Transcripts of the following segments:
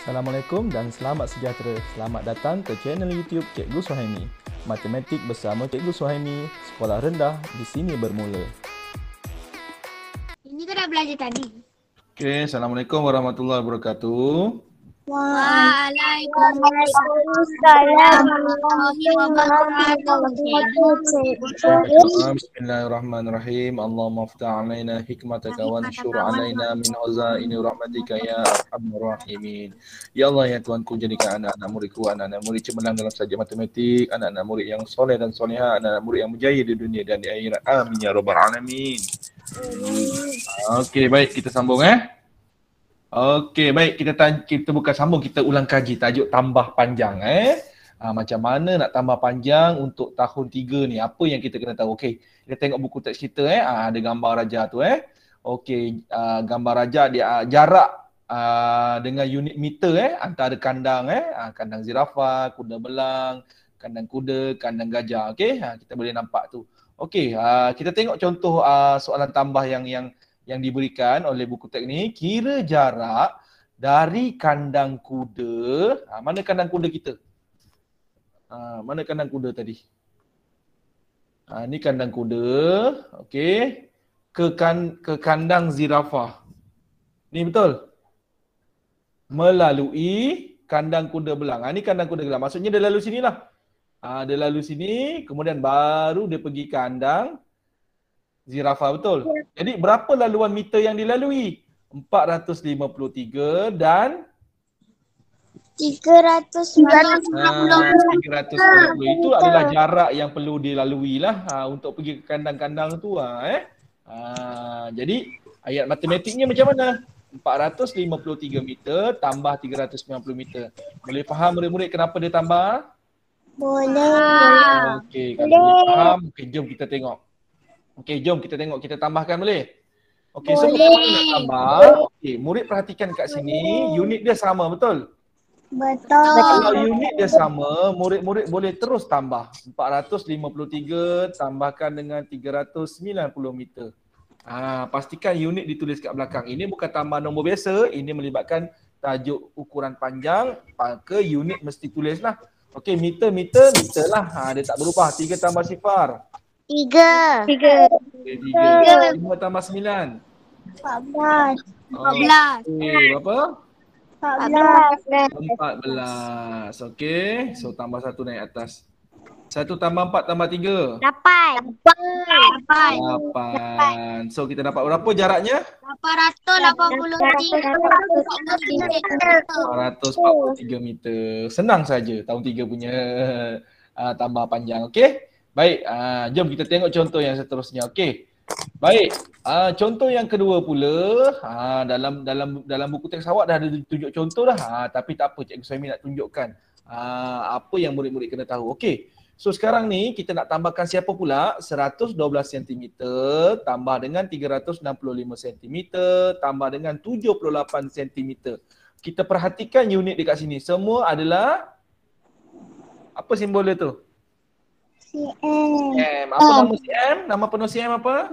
Assalamualaikum dan selamat sejahtera. Selamat datang ke channel YouTube Cikgu Suhaimi. Matematik bersama Cikgu Suhaimi, sekolah rendah di sini bermula. Ini kan dah belajar tadi. Okey, Assalamualaikum warahmatullahi wabarakatuh. Waalaikumsalam warahmatullahi wabarakatuh. Bismillahirrahmanirrahim. Allahumma aftah alaina hikmataka wa anshur alaina min hazaini rahmatika ya arhamar rahimin. Ya Allah ya Tuhanku, jadikan anak-anak muridku anak-anak murid cemerlang dalam subjek matematik, anak-anak murid yang soleh dan soleha, anak-anak murid yang berjaya di dunia dan di akhirat. Amin ya rabbal alamin. Okey, baik, kita sambung Okey, baik, kita bukan sambung, kita ulang kaji tajuk tambah panjang macam mana nak tambah panjang untuk tahun 3 ni, apa yang kita kena tahu. Okey, kita tengok buku teks kita ada gambar raja tu Okey, gambar raja dia jarak dengan unit meter antara kandang kandang zirafah, kuda belang, kandang kuda, kandang gajah. Okey, kita boleh nampak tu. Okey, kita tengok contoh soalan tambah yang diberikan oleh buku teks ni. Kira jarak dari kandang kuda. Mana kandang kuda kita? Mana kandang kuda tadi? Ni kandang kuda. Okey. Ke kandang zirafah. Ni betul? Melalui kandang kuda belang. Ni kandang kuda belang. Maksudnya dia lalu sini lah. Dia lalu sini, kemudian baru dia pergi kandang zirafah, betul? Jadi berapa laluan meter yang dilalui? 453 dan 390. 390. Itu adalah jarak yang perlu dilalui lah untuk pergi ke kandang-kandang tu. Jadi ayat matematiknya macam mana? 453 meter tambah 390 meter. Boleh faham murid-murid kenapa dia tambah? Boleh. Okey, kalau boleh faham, jom kita tengok. Okey, jom kita tengok, kita tambahkan boleh? Okey, so macam mana nak tambah? Okey, murid perhatikan kat sini, unit dia sama, betul? Betul. Kalau unit dia sama, murid-murid boleh terus tambah. 453 tambahkan dengan 390 meter. Pastikan unit ditulis kat belakang. Ini bukan tambah nombor biasa, ini melibatkan tajuk ukuran panjang, ke unit mesti tulis lah. Okey, meter lah. Dia tak berubah. 3 tambah sifar. 3. 3. 5 tambah 9. 14. Okey, berapa? 14. Okey, so tambah 1 naik atas. 1 tambah 4 tambah 3. 8. So kita dapat berapa jaraknya? 443 meter. Senang saja tahun 3 punya tambah panjang. Okey. Baik, jom kita tengok contoh yang seterusnya. Okey. Baik, contoh yang kedua pula, dalam buku teks awak dah ada tunjuk contoh dah. Tapi tak apa, Cikgu Suhaimi nak tunjukkan apa yang murid-murid kena tahu. Okey. So sekarang ni kita nak tambahkan siapa pula? 112 cm tambah dengan 365 cm tambah dengan 78 cm. Kita perhatikan unit dekat sini. Semua adalah apa simbol dia tu? cm. Apa nama cm? Nama penuh cm apa?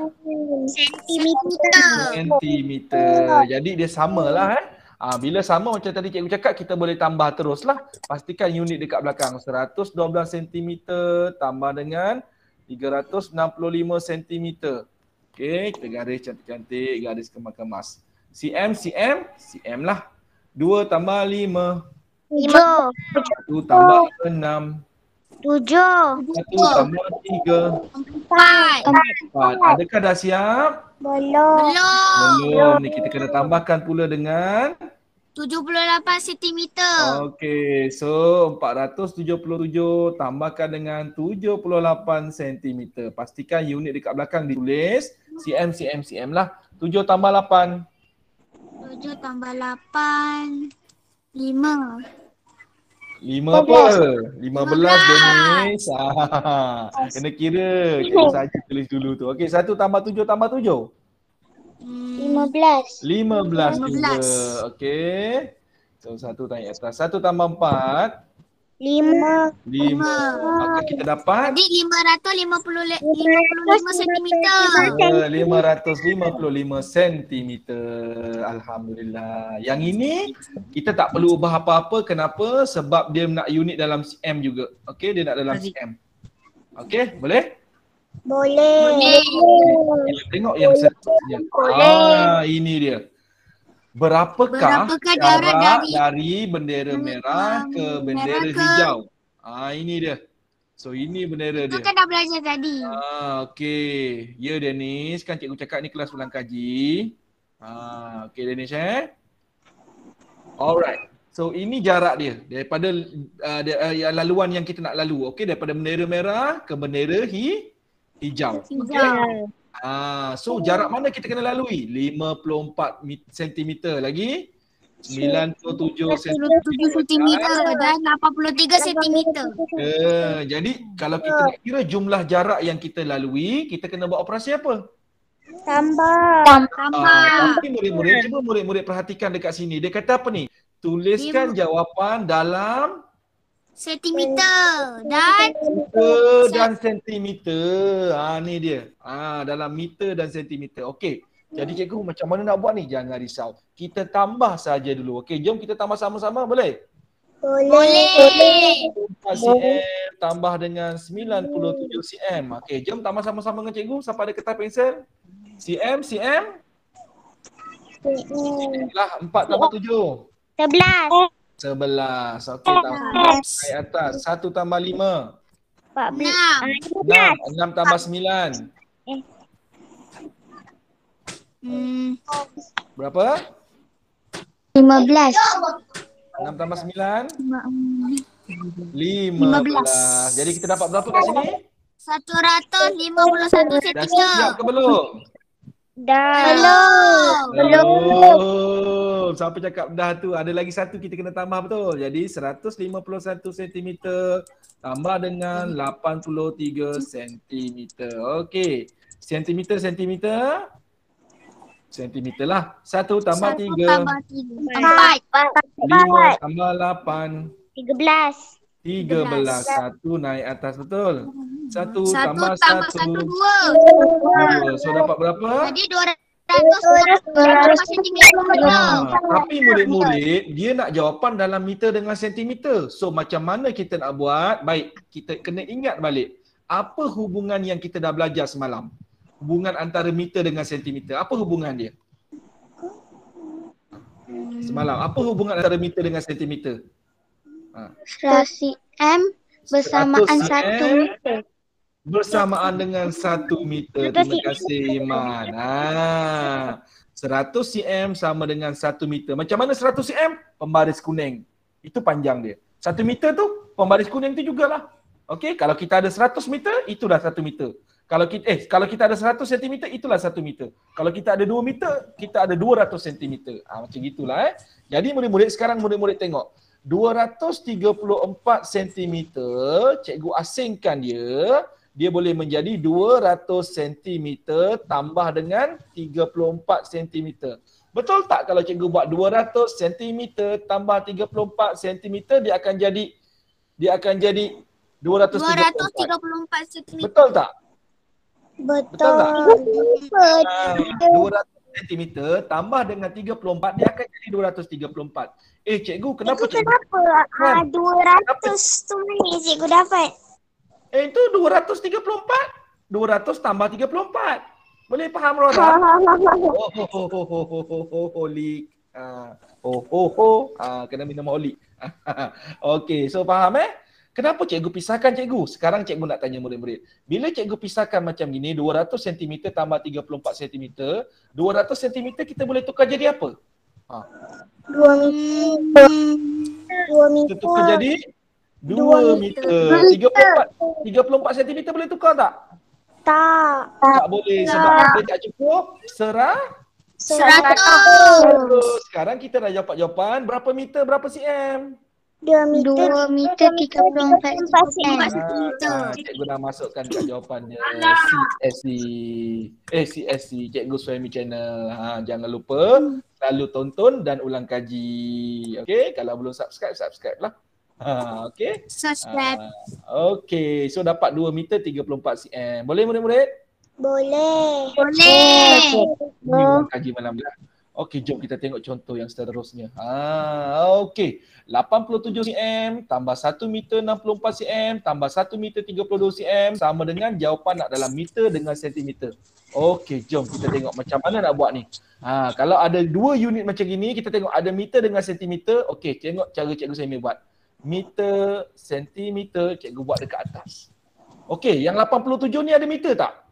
Sentimeter. Jadi dia samalah bila sama macam tadi cikgu cakap, kita boleh tambah teruslah. Pastikan unit dekat belakang. 112 cm tambah dengan 365 cm. Okey, kita garis cantik-cantik, garis kemas-kemas. cm lah. 2 tambah 5. 1 tambah 6. 7. 1 tambah 3. 4. Adakah dah siap? Belum. Belum. Ni kita kena tambahkan pula dengan 78 cm. okey, so 477 tambahkan dengan 78 cm. Pastikan unit dekat belakang ditulis cm lah. 7 tambah 8. 7 tambah 8. 5. 5 apa? 15 Dennis. Kena kira. Cikgu saja tulis dulu tu. Okey, 1 tambah 7 tambah 7. 15. 15 juga. Okey. So 1 naik atas. 1 tambah 4. 5. 5. Maka kita dapat Jadi 555 cm. 555 cm. Alhamdulillah. Yang ini kita tak perlu ubah apa-apa. Kenapa? Sebab dia nak unit dalam cm juga. Okey, dia nak dalam cm. Okey, boleh? Boleh. Kita tengok yang seterusnya. Ini dia. Berapakah jarak dari bendera merah ke bendera hijau? Ini dia. So ini bendera dia. Kita kan dah belajar tadi. Okey. Ya Dennis, kan cikgu cakap ni kelas ulang kaji. Okey Dennis Alright. So ini jarak dia daripada laluan yang kita nak lalu. Okey, daripada bendera merah ke bendera hijau. Okey. So jarak mana kita kena lalui? 54 cm lagi 97 cm dan 83 cm. Jadi kalau kita nak kira jumlah jarak yang kita lalui, kita kena buat operasi apa? Tambah. Tapi murid-murid, cuba murid-murid perhatikan dekat sini. Dia kata apa ni? Tuliskan jawapan dalam sentimeter dan sentimeter. Ni dia. Dalam meter dan sentimeter. Okey. Jadi cikgu macam mana nak buat ni? Jangan risau. Kita tambah saja dulu. Okey, jom kita tambah sama-sama boleh? Boleh. 4 cm tambah dengan 97 cm. Okey, jom tambah sama-sama dengan cikgu. Siapa ada kertas pensel? cm. Lah 4 tambah 7. 11. Okey, naik atas. 1 tambah 5. 6 tambah 9. Berapa? 15. 6 tambah 9? 15. Jadi kita dapat berapa kat sini? 151 cm. Dah siap ke belum? Belum. Siapa cakap dah tu? Ada lagi satu kita kena tambah betul. Jadi 151 cm tambah dengan 83 cm. Okey. Sentimeter lah. 1 tambah 3. 4. 5 tambah 8. 13. 1 naik atas betul. 1 tambah 1. 2. So dapat berapa? Jadi 200 cm. Tapi murid-murid dia nak jawapan dalam meter dengan sentimeter. So macam mana kita nak buat? Baik, kita kena ingat balik. Apa hubungan yang kita dah belajar semalam? Hubungan antara meter dengan sentimeter. Apa hubungan dia? Semalam. Apa hubungan antara meter dengan sentimeter? 100 cm bersamaan 1 meter. Bersamaan dengan 1 meter. Terima kasih Iman. 100 cm sama dengan 1 meter. Macam mana 100 cm? Pembaris kuning. Itu panjang dia. 1 meter tu pembaris kuning tu jugalah. Okey, kalau kita ada 100 meter, itulah 1 meter. Kalau kita ada 100 cm, itulah 1 meter. Kalau kita ada 2 meter, kita ada 200 cm. Macam gitulah Jadi murid-murid sekarang murid-murid tengok. 234 cm, cikgu asingkan dia. Dia boleh menjadi 200 cm tambah dengan 34 cm. Betul tak kalau cikgu buat 200 cm tambah 34 cm, dia akan jadi 234 cm. Betul tak? Betul tak? 200 cm tambah dengan 34, dia akan jadi 234. Cikgu, kenapa cikgu? Kenapa 200 tu ni cikgu dapat? Itu 234. 200 tambah 34. Boleh faham Roda? Holik. Kena minum holik. Okey, so faham Kenapa cikgu pisahkan cikgu? Sekarang cikgu nak tanya murid-murid. Bila cikgu pisahkan macam gini, 200 cm tambah 34 cm, 200 cm kita boleh tukar jadi apa? 2 meter. Kita tukar jadi 2 meter. 34 cm boleh tukar tak? Tak boleh sebab dia tak cukup. 100. Sekarang kita dah dapat jawapan. Berapa meter, berapa cm? 2 meter 34 cm. Cikgu dah masukkan kat jawapannya. CSC, Cikgu Suhaimi Channel. Jangan lupa selalu tonton dan ulang kaji. Okey, kalau belum subscribe lah. Okey. Subscribe. Okey, so dapat 2 meter 34 cm. Boleh murid-murid? Boleh. Ini ulang kaji malam lah. Okey, jom kita tengok contoh yang seterusnya. Okey. 87 cm tambah 1 meter 64 cm tambah 1 meter 32 cm sama dengan jawapan nak dalam meter dengan sentimeter. Okey, jom kita tengok macam mana nak buat ni. Kalau ada dua unit macam gini, kita tengok ada meter dengan sentimeter. Okey, tengok cara Cikgu Suhaimi buat. Meter, sentimeter, cikgu buat dekat atas. Okey, yang 87 ni ada meter tak?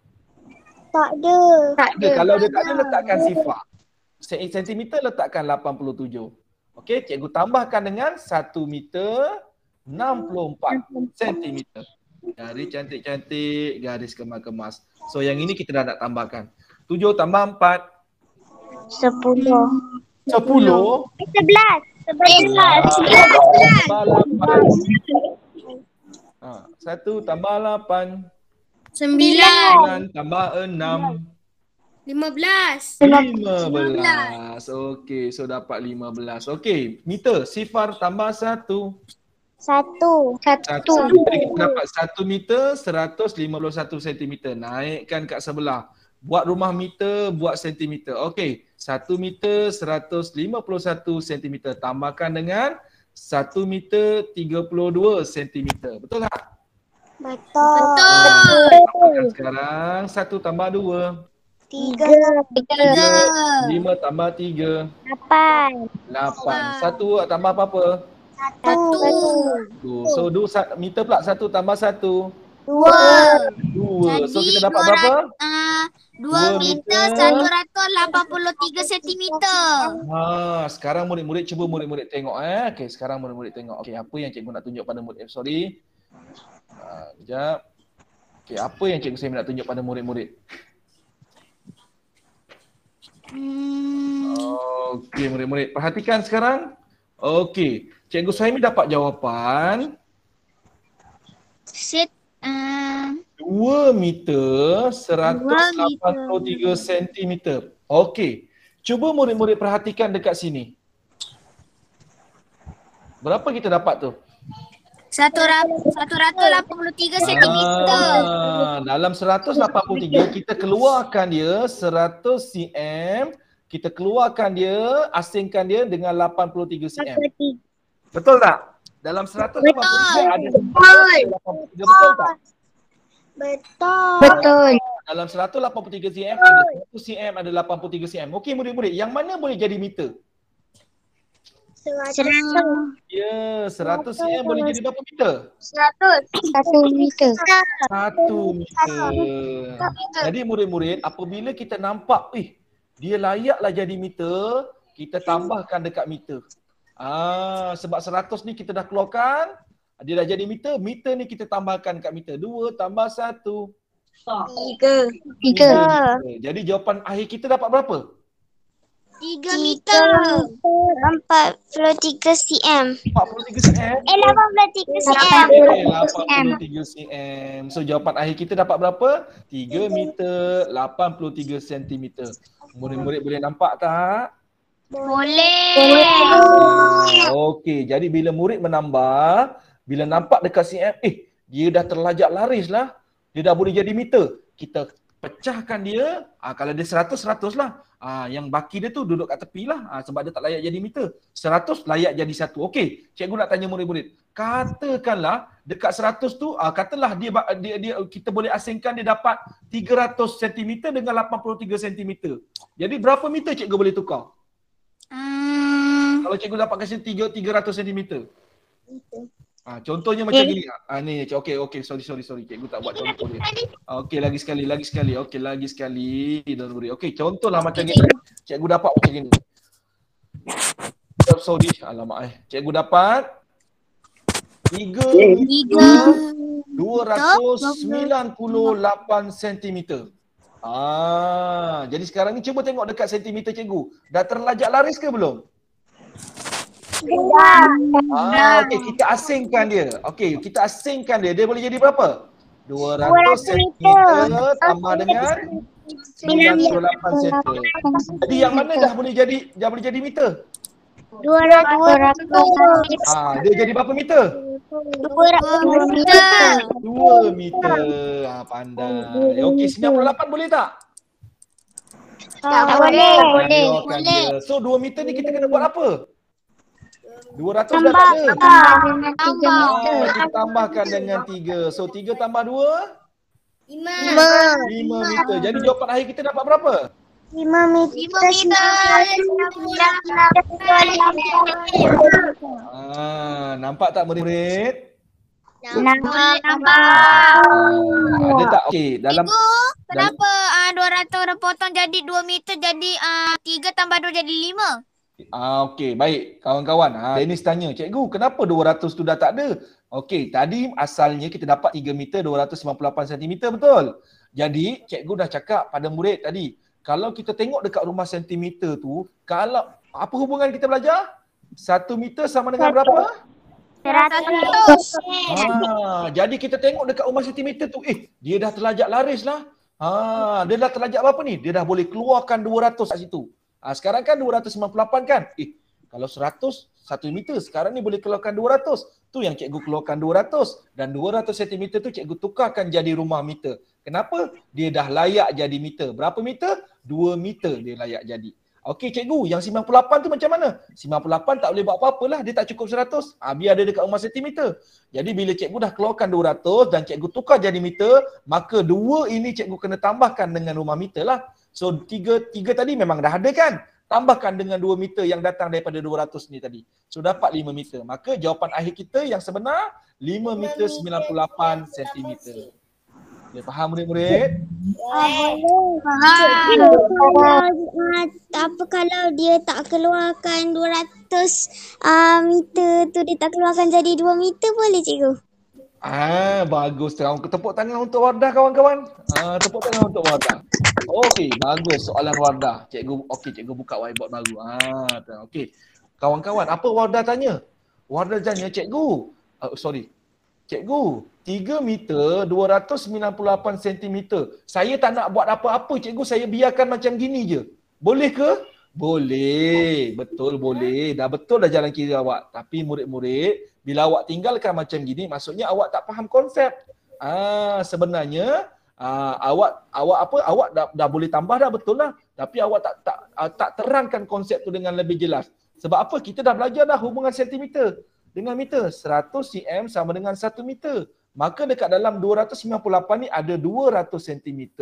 Tak ada. Tak ada. Kalau dia tak ada, letakkan sifar. Sentimeter letakkan 87. Okey, cikgu tambahkan dengan 1 meter 64 sentimeter. Garis cantik-cantik, garis kemas-kemas. So yang ini kita dah nak tambahkan. 7 tambah 4. 10. 10. 11. 1 tambah 8. 9. 9 tambah 6. 15. 15. Okey, so dapat 15. Okey, meter sifar tambah 1. 1. Jadi kita dapat 1 meter 151 sentimeter. Naikkan kat sebelah. Buat rumah meter, buat sentimeter. Okey, 1 meter 151 sentimeter. Tambahkan dengan 1 meter 32 sentimeter. Betul tak? Betul. Tambahkan sekarang 1 tambah 2. 3. 5 tambah 3. 8. 8. 1 tambah apa-apa? 1. 2. So 2 meter pula 1 tambah 1. 2. 2. So kita dapat berapa? 2 meter 183 sentimeter. Sekarang murid-murid cuba murid-murid tengok Okey, sekarang murid-murid tengok. Okey, apa yang cikgu nak tunjuk pada murid? Sorry. Sekejap. Okey, apa yang cikgu Suhaimi nak tunjuk pada murid-murid? Okey, murid-murid perhatikan sekarang. Okey, Cikgu Suhaimi dapat jawapan Set 2 meter 183 sentimeter. Okey, cuba murid-murid perhatikan dekat sini. Berapa kita dapat tu? 183 sentimeter. Dalam 183 kita keluarkan dia 100 cm, kita keluarkan dia, asingkan dia dengan 83 cm. Betul tak? Dalam 183 ada 83, betul tak? Betul. Dalam 183 cm ada 100 cm, ada 83 cm. Okey murid-murid, yang mana boleh jadi meter? 100. Ya, 100 cm boleh jadi berapa meter? 1 meter. 1 meter. Jadi murid-murid, apabila kita nampak, dia layaklah jadi meter, kita tambahkan dekat meter. Sebab 100 ni kita dah keluarkan, dia dah jadi meter, meter ni kita tambahkan dekat meter. 2 tambah 1. 3. Jadi jawapan akhir kita dapat berapa? 3 meter. 43 cm. 43 cm. 83 cm. 83 cm. So jawapan akhir kita dapat berapa? 3 meter 83 cm. Murid-murid boleh nampak tak? Boleh. Okey, jadi bila murid menambah, bila nampak dekat cm, dia dah terlajak laris lah. Dia dah boleh jadi meter. Kita pecahkan dia, kalau dia 100, 100 lah. Yang baki dia tu duduk kat tepi lah, sebab dia tak layak jadi meter. 100 layak jadi 1. Okey, cikgu nak tanya murid-murid. Katakanlah dekat 100 tu, katalah dia kita boleh asingkan dia dapat 300 cm dengan 83 cm. Jadi berapa meter cikgu boleh tukar? Kalau cikgu dapat kasi 300 cm. Contohnya macam gini. Ni okey sorry cikgu tak buat contoh dia. Okey lagi sekali. Okey lagi sekali. Okey contohlah macam gini. Cikgu dapat macam gini. Sorry alamak Cikgu dapat 298 cm. Jadi sekarang ni cuba tengok dekat sentimeter cikgu. Dah terlajak laris ke belum? Okey, kita asingkan dia. Okey, kita asingkan dia. Dia boleh jadi berapa? 200 cm tambah dengan 98 cm. Jadi yang mana dah boleh jadi meter? 200. Dia jadi berapa meter? 2 meter. 2 meter. Pandai. Okey, 98 boleh tak? Tak boleh. Keluarkan dia. So 2 meter ni kita kena buat apa? 200 dah Tambah. tak ada. Dengan 3 meter. Kita tambahkan dengan 3. So 3 tambah 2? 5 meter. Jadi jawapan akhir kita dapat berapa? 5 meter. 5 meter. Nampak tak murid-murid? Nampak. Ada tak? Okey, dalam Kenapa 200 dah potong jadi 2 meter jadi 3 tambah 2 jadi 5? Okey, baik kawan-kawan. Dennis tanya, cikgu kenapa 200 tu dah tak ada? Okey, tadi asalnya kita dapat 3 meter 298 cm, betul? Jadi cikgu dah cakap pada murid tadi, kalau kita tengok dekat rumah sentimeter tu, kalau apa hubungan kita belajar? 1 meter sama dengan berapa? 100. Jadi kita tengok dekat rumah sentimeter tu, dia dah terlajak laris lah. Dia dah terlajak berapa ni? Dia dah boleh keluarkan 200 kat situ. Sekarang kan 298 kan? Kalau 100, 1 meter sekarang ni boleh keluarkan 200. Tu yang cikgu keluarkan 200. Dan 200 cm tu cikgu tukarkan jadi rumah meter. Kenapa? Dia dah layak jadi meter. Berapa meter? 2 meter dia layak jadi. Okey cikgu, yang 98 tu macam mana? 98 tak boleh buat apa-apa lah. Dia tak cukup 100. Biar dia dekat rumah sentimeter. Jadi bila cikgu dah keluarkan 200 dan cikgu tukar jadi meter, maka 2 ini cikgu kena tambahkan dengan rumah meter lah. So 3 tadi memang dah ada kan? Tambahkan dengan 2 meter yang datang daripada 200 ni tadi. So dapat 5 meter. Maka jawapan akhir kita yang sebenar 5 meter 98 cm. Okay, faham murid-murid? Apa kalau dia tak keluarkan 200 meter tu, dia tak keluarkan jadi 2 meter, boleh cikgu? Bagus. Tepuk tangan untuk Wardah kawan-kawan. Tepuk tangan untuk Wardah. Okey, bagus soalan Wardah. Cikgu buka whiteboard baru. Okey. Kawan-kawan, apa Wardah tanya? Wardah tanya, cikgu, 3 meter 298 cm. Saya tak nak buat apa-apa cikgu, saya biarkan macam gini je. Boleh ke? Boleh. Betul boleh. Dah betul dah jalan kiri awak. Tapi murid-murid, bila awak tinggalkan macam gini, maksudnya awak tak faham konsep. Sebenarnya awak dah boleh tambah dah, betul lah. Tapi awak tak terangkan konsep tu dengan lebih jelas. Sebab apa? Kita dah belajar dah hubungan sentimeter dengan meter. 100 cm sama dengan 1 meter. Maka dekat dalam 298 ni ada 200 cm,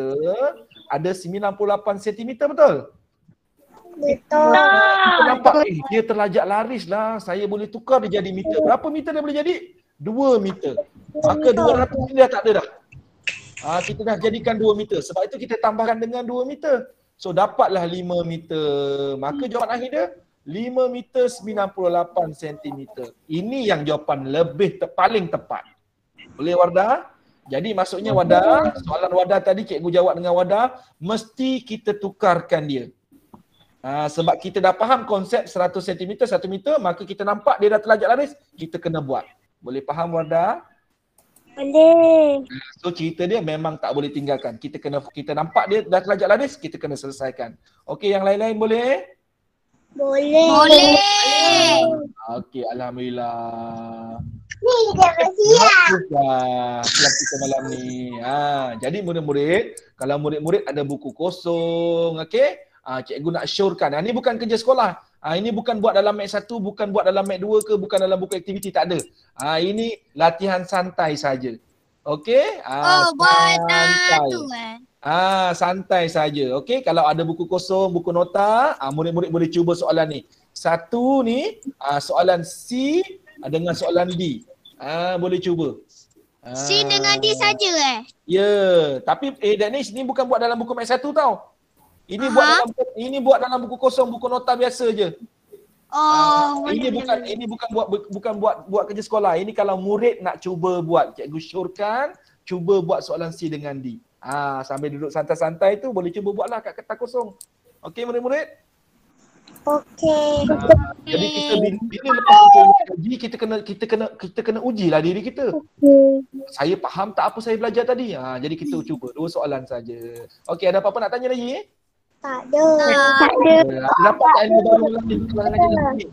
ada 98 cm, betul? Betul. Kita nampak, dia terlajak laris lah. Saya boleh tukar dia jadi meter. Berapa meter dia boleh jadi? 2 meter. Maka 200 ni dah tak ada dah. Kita dah jadikan 2 meter. Sebab itu kita tambahkan dengan 2 meter. So dapatlah 5 meter. Maka jawapan akhir dia 5 meter 98 cm. Ini yang jawapan paling tepat. Boleh Wardah? Jadi maksudnya Wardah, soalan Wardah tadi cikgu jawab dengan Wardah, mesti kita tukarkan dia. Sebab kita dah faham konsep 100 cm, 1 meter, maka kita nampak dia dah terlajak laris, kita kena buat. Boleh faham Wardah? Boleh. So cerita dia memang tak boleh tinggalkan. Kita nampak dia dah terlajak laris, kita kena selesaikan. Okey, yang lain-lain boleh? Boleh. Okey, alhamdulillah. Ni dia bersiap. Kelas kita malam ni. Jadi murid-murid, kalau murid-murid ada buku kosong, okey? Cikgu nak syorkan. Ini bukan kerja sekolah. Ini bukan buat dalam mat 1, bukan buat dalam mat 2 ke, bukan dalam buku aktiviti, tak ada. Ini latihan santai saja. Okey? Buat santai. tu Santai saja. Okey, kalau ada buku kosong, buku nota, murid-murid boleh cuba soalan ni. Satu ni soalan C dengan soalan D. Boleh cuba. C dengan D saja Ya, tapi Danish ni bukan buat dalam buku mat 1 tau. Ini buat dalam buku kosong, buku nota biasa je. Ini bukan buat kerja sekolah. Ini kalau murid nak cuba buat, cikgu syorkan cuba buat soalan C dengan D. Sambil duduk santai-santai tu boleh cuba buatlah kat kertas kosong. Okey murid-murid? Okey. Jadi kita bila lepas kita uji, kita kena ujilah diri kita. Saya faham tak apa saya belajar tadi? Jadi kita cuba 2 soalan saja. Okey, ada apa-apa nak tanya lagi? Tak ada. Dapat tak ilmu baru lagi kelas ngaji ni?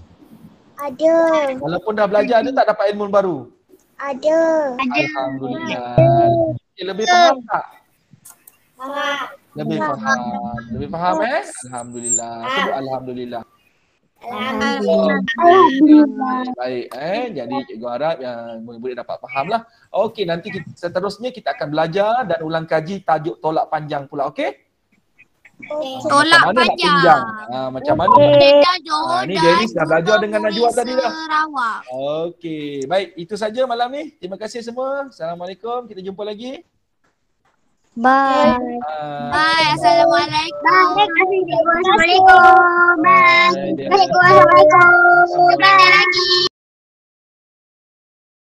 Ada. Walaupun dah belajar, ada tak dapat ilmu baru? Ada. Alhamdulillah. Lebih faham tak? Lebih faham. Lebih faham Alhamdulillah. Sebut alhamdulillah. Baik jadi cikgu harap yang murid-murid dapat faham lah. Okey, nanti seterusnya kita akan belajar dan ulang kaji tajuk tolak panjang pula, okey? Tolak Macam mana nak panjang. pinjam? Macam mana? Ni Dennis dah belajar dengan Najwa tadi dah. Sarawak. Okey, baik itu saja malam ni. Terima kasih semua. Assalamualaikum. Kita jumpa lagi. Bye. Bye. Assalamualaikum. Assalamualaikum. Bye. Assalamualaikum. Bye. Sampai lagi.